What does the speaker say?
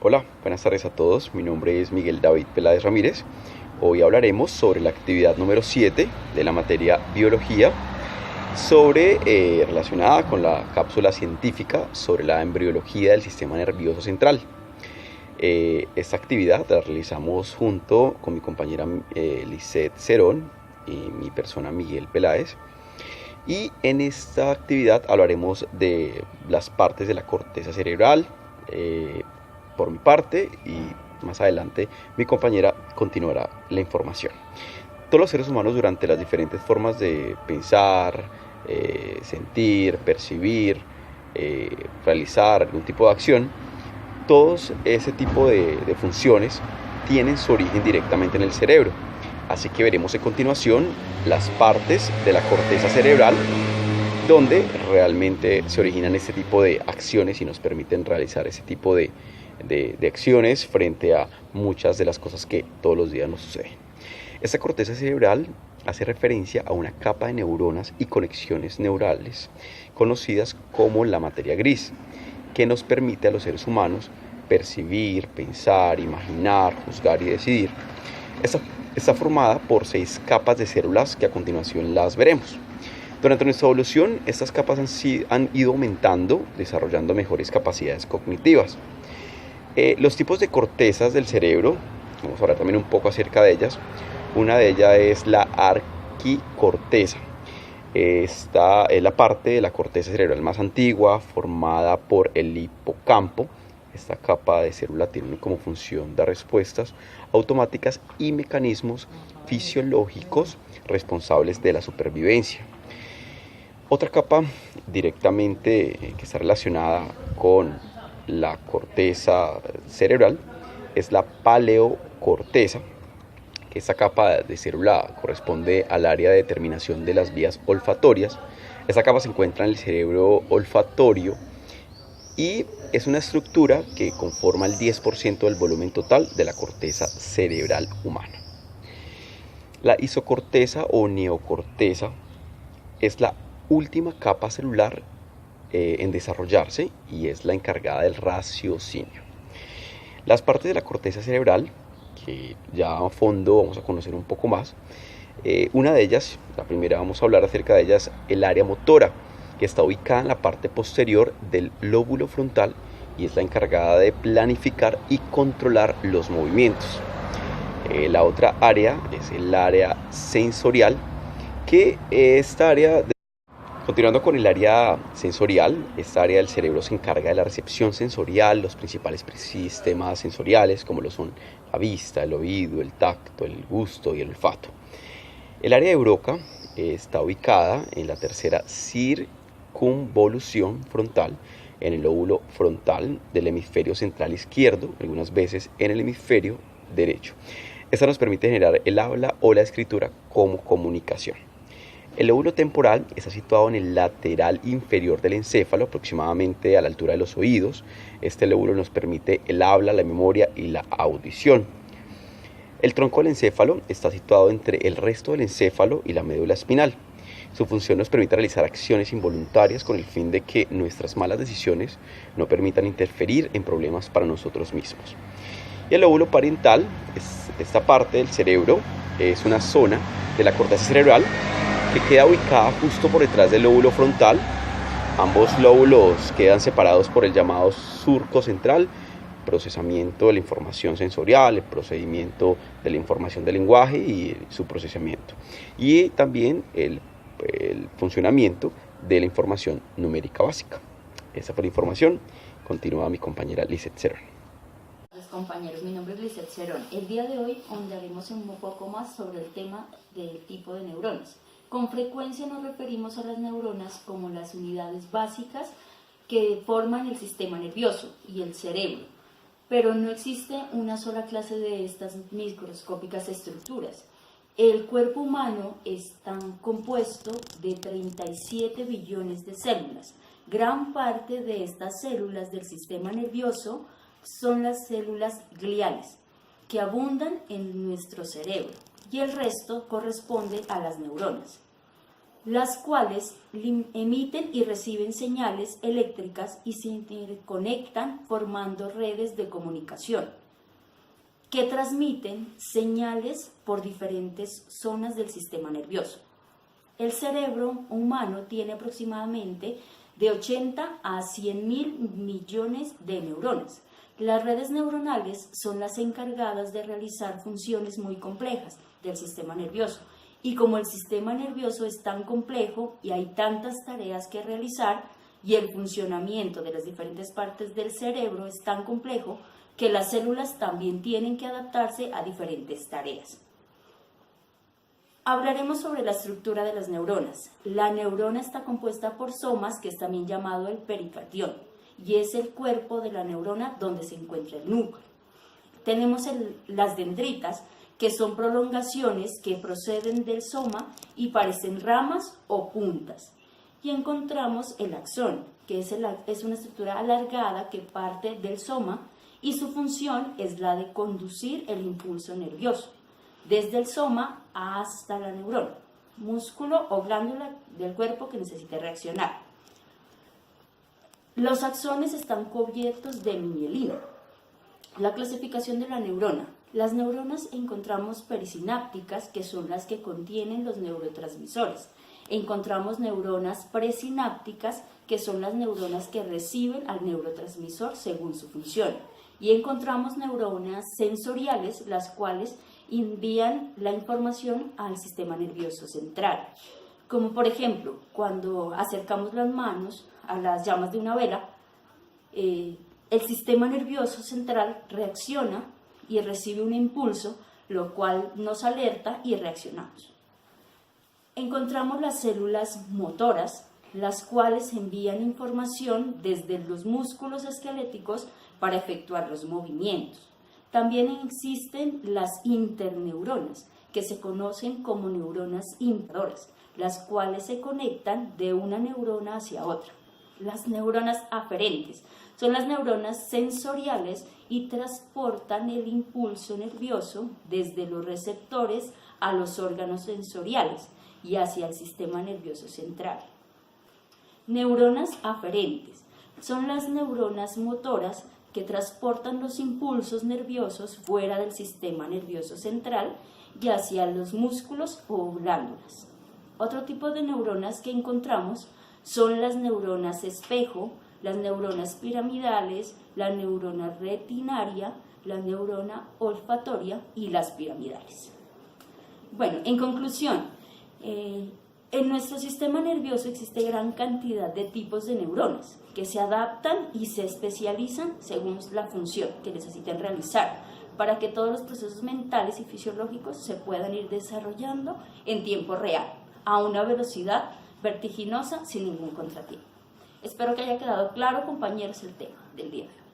Hola, buenas tardes a todos. Mi nombre es Miguel David Peláez Ramírez. Hoy hablaremos sobre la actividad número 7 de la materia Biología, relacionada con la cápsula científica sobre la embriología del sistema nervioso central. Esta actividad la realizamos junto con mi compañera Lisette Cerón y mi persona Miguel Peláez. Y en esta actividad hablaremos de las partes de la corteza cerebral, por mi parte, y más adelante mi compañera continuará la información. Todos los seres humanos, durante las diferentes formas de pensar, sentir, percibir, realizar algún tipo de acción, todos ese tipo de funciones tienen su origen directamente en el cerebro. Así que veremos a continuación las partes de la corteza cerebral donde realmente se originan este tipo de acciones y nos permiten realizar ese tipo de acciones frente a muchas de las cosas que todos los días nos suceden. Esta corteza cerebral hace referencia a una capa de neuronas y conexiones neurales conocidas como la materia gris, que nos permite a los seres humanos percibir, pensar, imaginar, juzgar y decidir. Está formada por 6 capas de células que a continuación las veremos. Durante nuestra evolución, estas capas han ido aumentando, desarrollando mejores capacidades cognitivas. Los tipos de cortezas del cerebro, vamos a hablar también un poco acerca de ellas. Una de ellas es la arquicorteza. Esta es la parte de la corteza cerebral más antigua, formada por el hipocampo. Esta capa de célula tiene como función dar respuestas automáticas y mecanismos fisiológicos responsables de la supervivencia. Otra capa directamente que está relacionada con la corteza cerebral es la paleocorteza. Esta capa de célula corresponde al área de determinación de las vías olfatorias. Esta capa se encuentra en el cerebro olfatorio y es una estructura que conforma el 10% del volumen total de la corteza cerebral humana. La isocorteza o neocorteza es la última capa celular en desarrollarse y es la encargada del raciocinio. Las partes de la corteza cerebral, que ya a fondo vamos a conocer un poco más, una de ellas, la primera vamos a hablar acerca de ellas, el área motora, que está ubicada en la parte posterior del lóbulo frontal y es la encargada de planificar y controlar los movimientos. La otra área es el área sensorial, que esta área, continuando con el área sensorial, esta área del cerebro se encarga de la recepción sensorial, los principales sistemas sensoriales como lo son la vista, el oído, el tacto, el gusto y el olfato. El área de Broca está ubicada en la tercera circunvolución frontal, en el lóbulo frontal del hemisferio central izquierdo, algunas veces en el hemisferio derecho. Esta nos permite generar el habla o la escritura como comunicación. El lóbulo temporal está situado en el lateral inferior del encéfalo, aproximadamente a la altura de los oídos. Este lóbulo nos permite el habla, la memoria y la audición. El tronco del encéfalo está situado entre el resto del encéfalo y la médula espinal. Su función nos permite realizar acciones involuntarias con el fin de que nuestras malas decisiones no permitan interferir en problemas para nosotros mismos. Y el lóbulo parietal, esta parte del cerebro, es una zona de la corteza cerebral que queda ubicada justo por detrás del lóbulo frontal. Ambos lóbulos quedan separados por el llamado surco central, procesamiento de la información sensorial, el procedimiento de la información del lenguaje y su procesamiento. Y también el funcionamiento de la información numérica básica. Esa fue la información. Continúa mi compañera Lisette Cerón. Compañeros, mi nombre es Lisette Cerón. El día de hoy ahondaremos un poco más sobre el tema del tipo de neuronas. Con frecuencia nos referimos a las neuronas como las unidades básicas que forman el sistema nervioso y el cerebro, pero no existe una sola clase de estas microscópicas estructuras. El cuerpo humano está compuesto de 37 billones de células. Gran parte de estas células del sistema nervioso son las células gliales, que abundan en nuestro cerebro, y el resto corresponde a las neuronas. las cuales emiten y reciben señales eléctricas y se interconectan formando redes de comunicación que transmiten señales por diferentes zonas del sistema nervioso. El cerebro humano tiene aproximadamente de 80 a 100.000 millones de neuronas. Las redes neuronales son las encargadas de realizar funciones muy complejas del sistema nervioso. Y como el sistema nervioso es tan complejo y hay tantas tareas que realizar y el funcionamiento de las diferentes partes del cerebro es tan complejo que las células también tienen que adaptarse a diferentes tareas. Hablaremos sobre la estructura de las neuronas. La neurona está compuesta por somas, que es también llamado el pericardión, y es el cuerpo de la neurona donde se encuentra el núcleo. Tenemos las dendritas, que son prolongaciones que proceden del soma y parecen ramas o puntas. Y encontramos el axón, que es una estructura alargada que parte del soma y su función es la de conducir el impulso nervioso desde el soma hasta la neurona, músculo o glándula del cuerpo que necesite reaccionar. Los axones están cubiertos de mielina. La clasificación de la neurona. Las neuronas encontramos perisinápticas, que son las que contienen los neurotransmisores. Encontramos neuronas presinápticas, que son las neuronas que reciben al neurotransmisor según su función. Y encontramos neuronas sensoriales, las cuales envían la información al sistema nervioso central. Como por ejemplo, cuando acercamos las manos a las llamas de una vela, el sistema nervioso central reacciona y recibe un impulso, lo cual nos alerta y reaccionamos. Encontramos las células motoras, las cuales envían información desde los músculos esqueléticos para efectuar los movimientos. También existen las interneuronas, que se conocen como neuronas integradoras, las cuales se conectan de una neurona hacia otra. Las neuronas aferentes son las neuronas sensoriales y transportan el impulso nervioso desde los receptores a los órganos sensoriales y hacia el sistema nervioso central. Neuronas aferentes son las neuronas motoras que transportan los impulsos nerviosos fuera del sistema nervioso central y hacia los músculos o glándulas. Otro tipo de neuronas que encontramos son las neuronas espejo, las neuronas piramidales, la neurona retinaria, la neurona olfatoria y las piramidales. Bueno, en conclusión, en nuestro sistema nervioso existe gran cantidad de tipos de neuronas que se adaptan y se especializan según la función que necesiten realizar para que todos los procesos mentales y fisiológicos se puedan ir desarrollando en tiempo real, a una velocidad vertiginosa sin ningún contratiempo. Espero que haya quedado claro, compañeros, el tema del día de hoy.